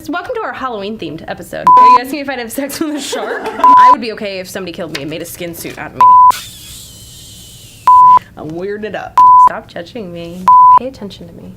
Welcome to our Halloween-themed episode. Are you asking me if I'd have sex with a shark? I would be okay if somebody killed me and made a skin suit out of me. I'm weirded up. Stop judging me. Pay attention to me.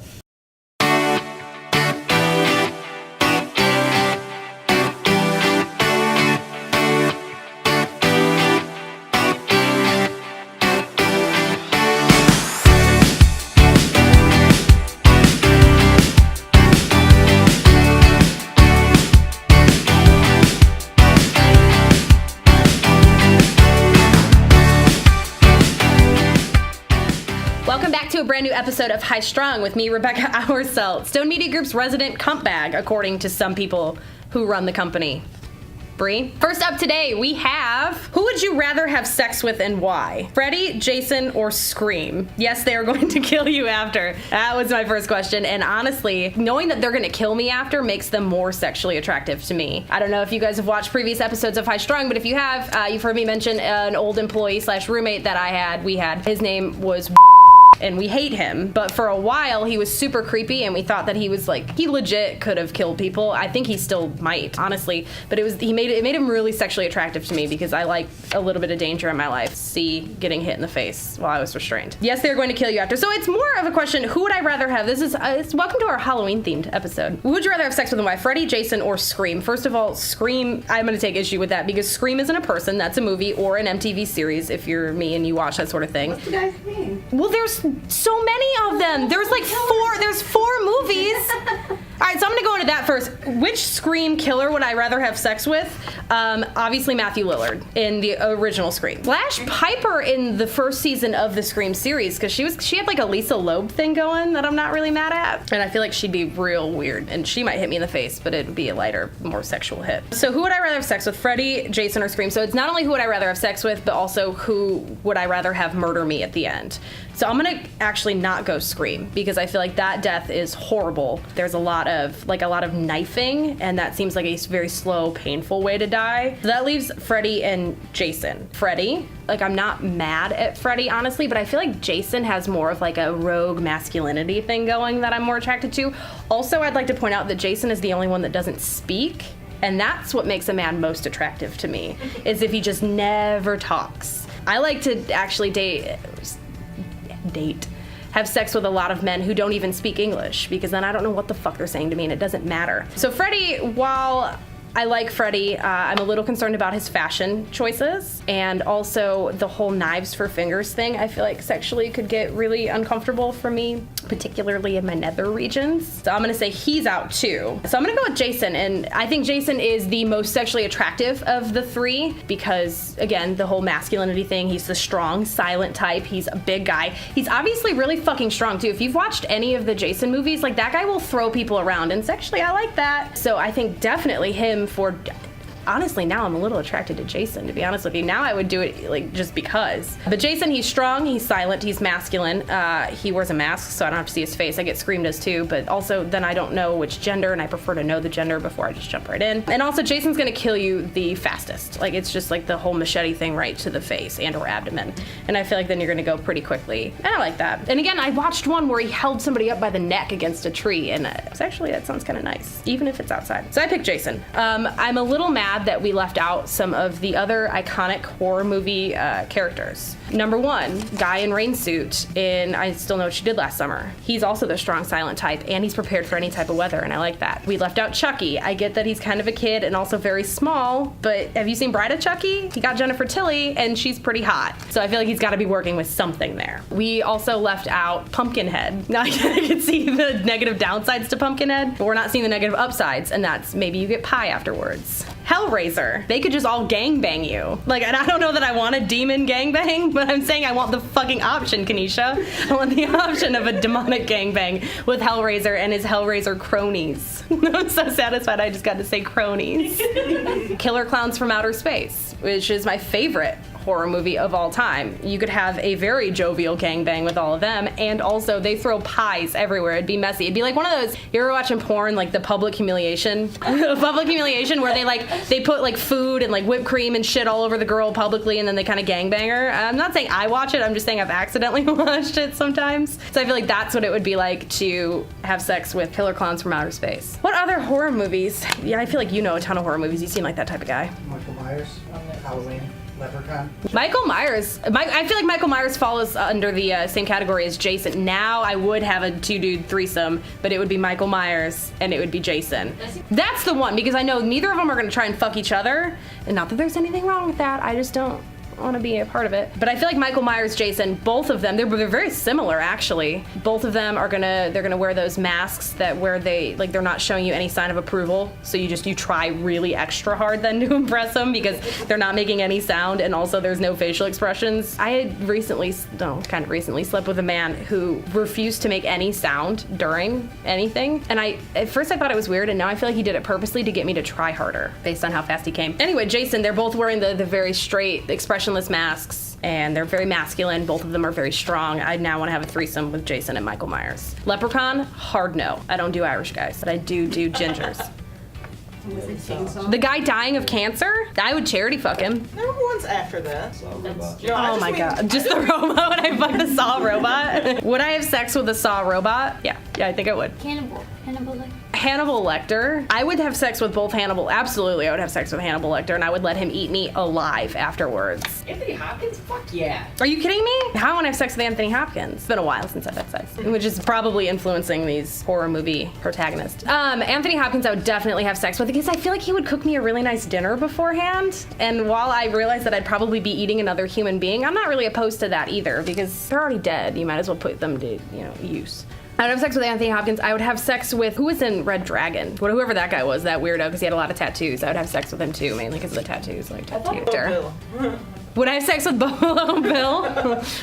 Welcome back to a brand new episode of Strung with me, Rebecca Auerselt, Stone Media Group's resident cunt bag, according to some people who run the company. Bree. First up today, we have, who would you rather have sex with and why? Freddy, Jason, or Scream? Yes, they are going to kill you after. That was my first question, and honestly, knowing that they're going to kill me after makes them more sexually attractive to me. I don't know if you guys have watched previous episodes of High Strung, but if you have, you've heard me mention an old employee / roommate that I had. His name was and we hate him, but for a while he was super creepy and we thought that he was like, he legit could have killed people. I think he still might, honestly, but it made him really sexually attractive to me because I like a little bit of danger in my life. See, getting hit in the face while I was restrained. Yes, they're going to kill you after. So it's more of a question, who would I rather have? This is, welcome to our Halloween themed episode. Who would you rather have sex with and why? Freddy, Jason, or Scream? First of all, Scream, I'm gonna take issue with that because Scream isn't a person, that's a movie or an MTV series if you're me and you watch that sort of thing. What's the guy's name? Well, there's so many of them. There's like four movies. All right, so I'm gonna go into that first. Which Scream killer would I rather have sex with? Obviously Matthew Lillard in the original Scream. Flash Piper in the first season of the Scream series, because she had like a Lisa Loeb thing going that I'm not really mad at. And I feel like she'd be real weird, and she might hit me in the face, but it'd be a lighter, more sexual hit. So who would I rather have sex with, Freddy, Jason, or Scream? So it's not only who would I rather have sex with, but also who would I rather have murder me at the end. So I'm gonna actually not go Scream because I feel like that death is horrible. There's a lot of knifing, and that seems like a very slow, painful way to die. So that leaves Freddy and Jason. Freddy, like, I'm not mad at Freddy, honestly, but I feel like Jason has more of like a rogue masculinity thing going that I'm more attracted to. Also, I'd like to point out that Jason is the only one that doesn't speak. And that's what makes a man most attractive to me, is if he just never talks. I like to actually have sex with a lot of men who don't even speak English, because then I don't know what the fuck they're saying to me and it doesn't matter. So Freddy, while I like Freddy, I'm a little concerned about his fashion choices, and also the whole knives for fingers thing. I feel like sexually could get really uncomfortable for me, particularly in my nether regions. So I'm gonna say he's out too. So I'm gonna go with Jason, and I think Jason is the most sexually attractive of the three because, again, the whole masculinity thing. He's the strong, silent type. He's a big guy. He's obviously really fucking strong too. If you've watched any of the Jason movies, like, that guy will throw people around, and sexually I like that. So I think definitely him for, honestly, now I'm a little attracted to Jason, to be honest with you. Now I would do it like just because. But Jason, he's strong, he's silent, he's masculine. He wears a mask, so I don't have to see his face. I get screamed as too, but also then I don't know which gender, and I prefer to know the gender before I just jump right in. And also, Jason's gonna kill you the fastest. Like, it's just like the whole machete thing right to the face and or abdomen. And I feel like then you're gonna go pretty quickly. And I like that. And again, I watched one where he held somebody up by the neck against a tree, and it's actually, that sounds kind of nice, even if it's outside. So I picked Jason. I'm a little mad that we left out some of the other iconic horror movie characters. Number one, guy in rain suit in I Still Know What You Did Last Summer. He's also the strong, silent type, and he's prepared for any type of weather, and I like that. We left out Chucky. I get that he's kind of a kid and also very small, but have you seen Bride of Chucky? He got Jennifer Tilly, and she's pretty hot. So I feel like he's got to be working with something there. We also left out Pumpkinhead. Now I can see the negative downsides to Pumpkinhead, but we're not seeing the negative upsides, and that's maybe you get pie afterwards. Hellraiser. They could just all gangbang you. Like, and I don't know that I want a demon gangbang, but I'm saying I want the fucking option, Kanisha. I want the option of a demonic gangbang with Hellraiser and his Hellraiser cronies. I'm so satisfied I just got to say cronies. Killer Clowns from Outer Space, which is my favorite horror movie of all time. You could have a very jovial gangbang with all of them, and also they throw pies everywhere. It'd be messy. It'd be like one of those, you ever watching porn, like the public humiliation? Public humiliation where they put like food and like whipped cream and shit all over the girl publicly and then they kind of gangbang her. I'm not saying I watch it, I'm just saying I've accidentally watched it sometimes. So I feel like that's what it would be like to have sex with killer clowns from outer space. What other horror movies? Yeah, I feel like you know a ton of horror movies. You seem like that type of guy. Michael Myers, Halloween, Leprechaun. Michael Myers. I feel like Michael Myers falls under the same category as Jason. Now I would have a 2-dude threesome, but it would be Michael Myers and it would be Jason. That's the one, because I know neither of them are going to try and fuck each other. And not that there's anything wrong with that. I just don't want to be a part of it. But I feel like Michael Myers, Jason, both of them, they're very similar actually. Both of them are they're gonna wear those masks where they're not showing you any sign of approval. So you try really extra hard then to impress them because they're not making any sound, and also there's no facial expressions. I had recently slept with a man who refused to make any sound during anything. And at first I thought it was weird, and now I feel like he did it purposely to get me to try harder based on how fast he came. Anyway, Jason, they're both wearing the very straight expressionless masks, and they're very masculine. Both of them are very strong. I now want to have a threesome with Jason and Michael Myers. Leprechaun, hard no. I don't do Irish guys, but I do gingers. The guy dying of cancer? I would charity fuck him. There were ones after that. Oh my god. Just the robot? Would I fuck the Saw robot? Would I have sex with a Saw robot? Yeah, I think I would. Hannibal Lecter. I would have sex with both Hannibal. Absolutely, I would have sex with Hannibal Lecter, and I would let him eat me alive afterwards. Anthony Hopkins? Fuck yeah. Are you kidding me? How want to have sex with Anthony Hopkins? It's been a while since I've had sex, which is probably influencing these horror movie protagonists. Anthony Hopkins, I would definitely have sex with because I feel like he would cook me a really nice dinner beforehand. And while I realize that I'd probably be eating another human being, I'm not really opposed to that either because they're already dead. You might as well put them to, use. I would have sex with Anthony Hopkins. I would have sex with, who was in Red Dragon? Whoever that guy was, that weirdo, because he had a lot of tattoos. I would have sex with him too, mainly because of the tattoos. Tattoo. Would I have sex with Buffalo Bill?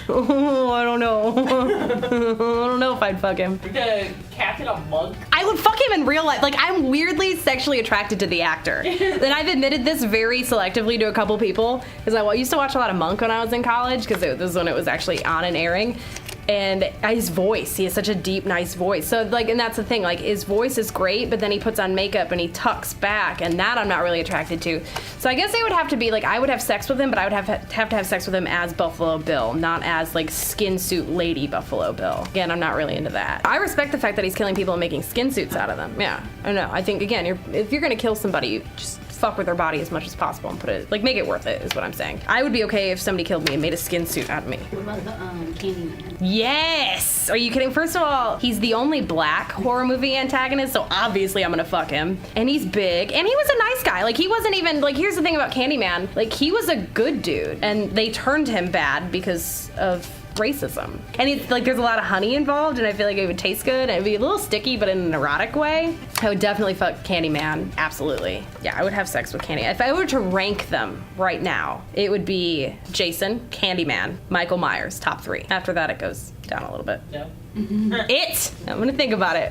Oh, I don't know. I don't know if I'd fuck him. The captain of Monk? I would fuck him in real life. Like, I'm weirdly sexually attracted to the actor. And I've admitted this very selectively to a couple people, because I used to watch a lot of Monk when I was in college, because it was when it was actually on and airing. And his voice, he has such a deep, nice voice. So, and that's the thing, his voice is great, but then he puts on makeup and he tucks back, and that I'm not really attracted to. So I guess it would have to be, I would have sex with him, but I would have to have sex with him as Buffalo Bill, not as, skin suit lady Buffalo Bill. Again, I'm not really into that. I respect the fact that he's killing people and making skin suits out of them. Yeah, I don't know. I think, again, if you're gonna kill somebody, you just fuck with their body as much as possible and put it, make it worth it, is what I'm saying. I would be okay if somebody killed me and made a skin suit out of me. What about the Candyman? Yes! Are you kidding? First of all, he's the only black horror movie antagonist, so obviously I'm gonna fuck him. And he's big, and he was a nice guy. He wasn't even, here's the thing about Candyman, he was a good dude, and they turned him bad because of racism. And it's there's a lot of honey involved, and I feel like it would taste good, and it'd be a little sticky, but in an erotic way. I would definitely fuck Candyman, absolutely. Yeah, I would have sex with Candy. If I were to rank them right now, it would be Jason, Candyman, Michael Myers, top 3. After that, it goes down a little bit. No. It! I'm gonna think about it.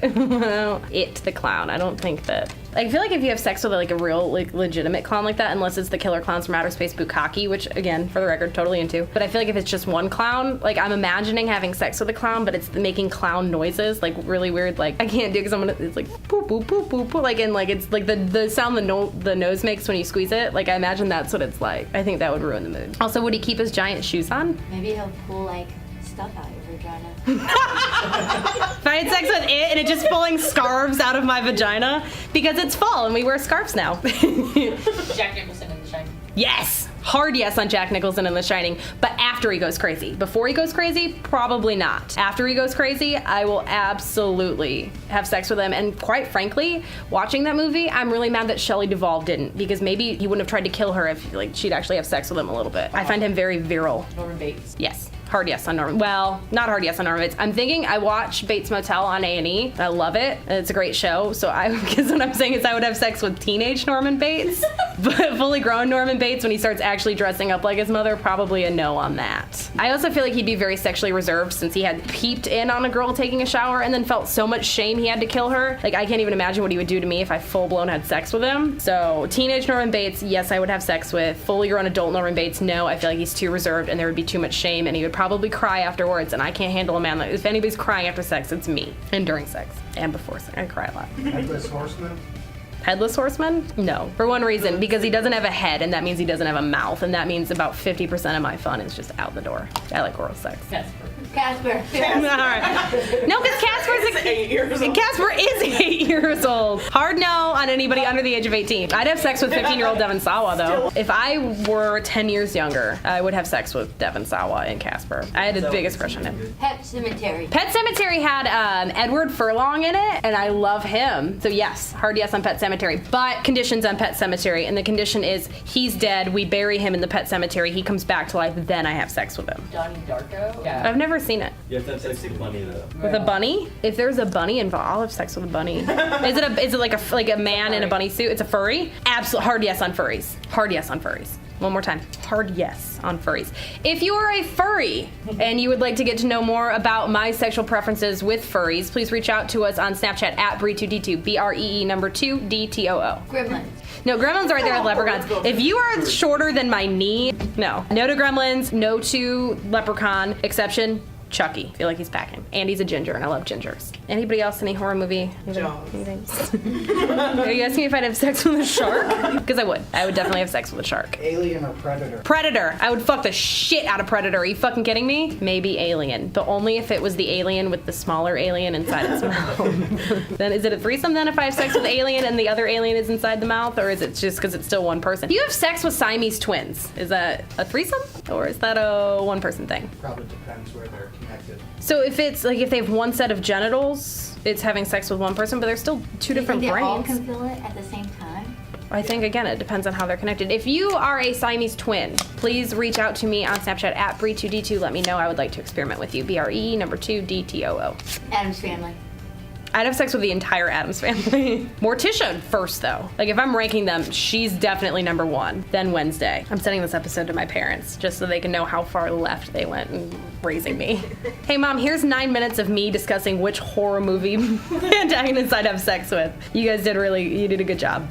It, the clown. I don't think that. I feel like if you have sex with a real legitimate clown like that, unless it's the Killer Clowns from Outer Space Bukkake, which again, for the record, totally into. But I feel like if it's just one clown, I'm imagining having sex with a clown, but it's making clown noises, really weird. I can't do it because it's poop poop poop poop poop. It's the sound the nose makes when you squeeze it. I imagine that's what it's like. I think that would ruin the mood. Also, would he keep his giant shoes on? Maybe he'll pull stuff out of your vagina. If I had sex with it and it just pulling scarves out of my vagina, because it's fall and we wear scarves now. Jack Nicholson in The Shining. Yes! Hard yes on Jack Nicholson in The Shining, but after he goes crazy. Before he goes crazy, probably not. After he goes crazy, I will absolutely have sex with him. And quite frankly, watching that movie, I'm really mad that Shelley Duvall didn't, because maybe he wouldn't have tried to kill her if she'd actually have sex with him a little bit. I find him very virile. Norman Bates. Yes. Hard yes on Norman. Well, not hard yes on Norman Bates. I'm thinking I watch Bates Motel on A&E. I love it. It's a great show. So because what I'm saying is I would have sex with teenage Norman Bates. But fully grown Norman Bates, when he starts actually dressing up like his mother, probably a no on that. I also feel like he'd be very sexually reserved since he had peeped in on a girl taking a shower and then felt so much shame he had to kill her. Like, I can't even imagine what he would do to me if I full-blown had sex with him. So, teenage Norman Bates, yes, I would have sex with. Fully grown adult Norman Bates, no. I feel like he's too reserved and there would be too much shame and he would probably cry afterwards, and I can't handle a man that, if anybody's crying after sex, it's me. And during sex. And before sex. I cry a lot. Headless Horseman? Headless Horseman? No. For one reason, because he doesn't have a head, and that means he doesn't have a mouth, and that means about 50% of my fun is just out the door. I like oral sex. Casper. Casper. All right. No, because Casper's 8 years old. Casper is 8 years old. Hard no on anybody under the age of 18. I'd have sex with 15-year-old Devon Sawa, though. If I were 10 years younger, I would have sex with Devon Sawa and Casper. I had the biggest crush on him. Pet Cemetery. Pet Cemetery had Edward Furlong in it, and I love him. So yes, hard yes on Pet Cemetery. But conditions on Pet Cemetery, and the condition is he's dead, we bury him in the Pet Cemetery, he comes back to life, then I have sex with him. Donnie Darko? Yeah. I've never seen it. You have to have sex with a bunny, though. With a bunny? If there's a bunny involved, I'll have sex with a bunny. Is it like a man in a bunny suit? It's a furry? Absolute hard yes on furries. Hard yes on furries. One more time. Hard yes on furries. If you are a furry and you would like to get to know more about my sexual preferences with furries, please reach out to us on Snapchat at Bree2D2, BREE2DTOO. Gremlins. No, gremlins are right there with leprechauns. If you are shorter than my knee, no. No to gremlins, no to leprechaun, exception, Chucky. I feel like he's packing. And he's a ginger, and I love gingers. Anybody else, any horror movie? Anything? Are you asking me if I'd have sex with a shark? Because I would. I would definitely have sex with a shark. Alien or Predator? Predator. I would fuck the shit out of Predator. Are you fucking kidding me? Maybe Alien. But only if it was the alien with the smaller alien inside its mouth. Then is it a threesome then if I have sex with the alien and the other alien is inside the mouth? Or is it just because it's still one person? You have sex with Siamese twins. Is that a threesome? Or is that a one-person thing? Probably depends where they're connected. So if it's like if they have one set of genitals, it's having sex with one person, but they're still two different They all brains. can feel it at the same time. I think again it depends on how they're connected. If you are a Siamese twin, please reach out to me on Snapchat at Bree2D2. Let me know. I would like to experiment with you. BRE2DTOO. Adam's Family. I'd have sex with the entire Addams Family. Morticia first, though. Like, if I'm ranking them, she's definitely number one. Then Wednesday. I'm sending this episode to my parents, just so they can know how far left they went in raising me. Hey, Mom, here's 9 minutes of me discussing which horror movie antagonist I'd have sex with. You guys did you did a good job.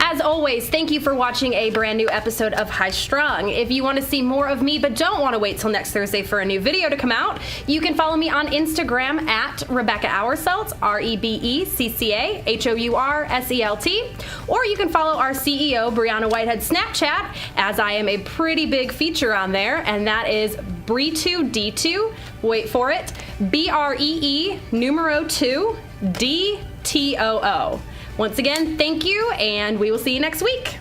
As always, thank you for watching a brand new episode of High Strung. If you want to see more of me but don't want to wait till next Thursday for a new video to come out, you can follow me on Instagram at Rebecca Hourselt, REBECCAHOURSELT, or you can follow our CEO, Brianna Whitehead, Snapchat, as I am a pretty big feature on there, and that is Bree2D2, wait for it, BREE numero 2 DTOO. Once again, thank you, and we will see you next week.